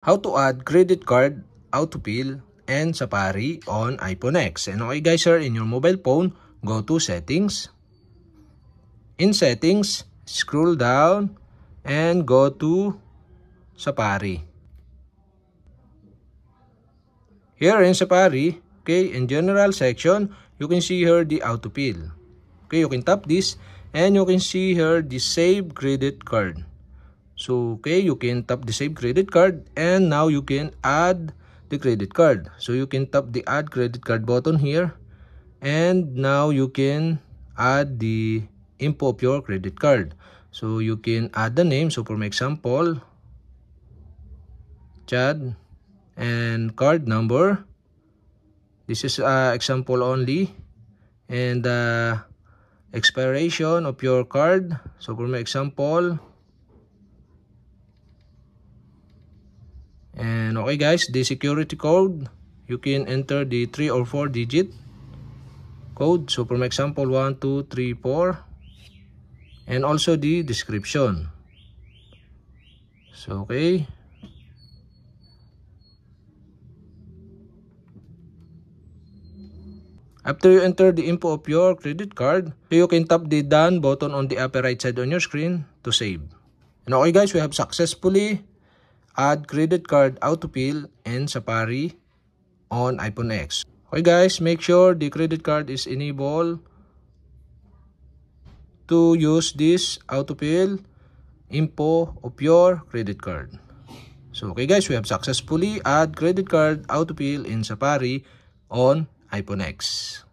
How to add credit card, autofill, and Safari on iPhone X. And okay guys, here in your mobile phone, go to settings. In settings, scroll down and go to Safari. Here in Safari, okay, in general section, you can see here the autofill. Okay, you can tap this and you can see here the save credit card. So okay, you can tap the save credit card and now you can add the credit card. So you can tap the add credit card button here and now you can add the info of your credit card. So you can add the name. So for my example, Chad, and card number. This is example only, and expiration of your card. So for my example, and okay guys, the security code, you can enter the 3 or 4 digit code. So for my example, 1 2 3 4, and also the description. So okay, after you enter the info of your credit card, you can tap the done button on the upper right side on your screen to save. And okay guys, we have successfully add credit card autofill in Safari on iPhone X. Okay guys, make sure the credit card is enabled to use this autofill info of your credit card. So okay guys, we have successfully add credit card autofill in Safari on iPhone X.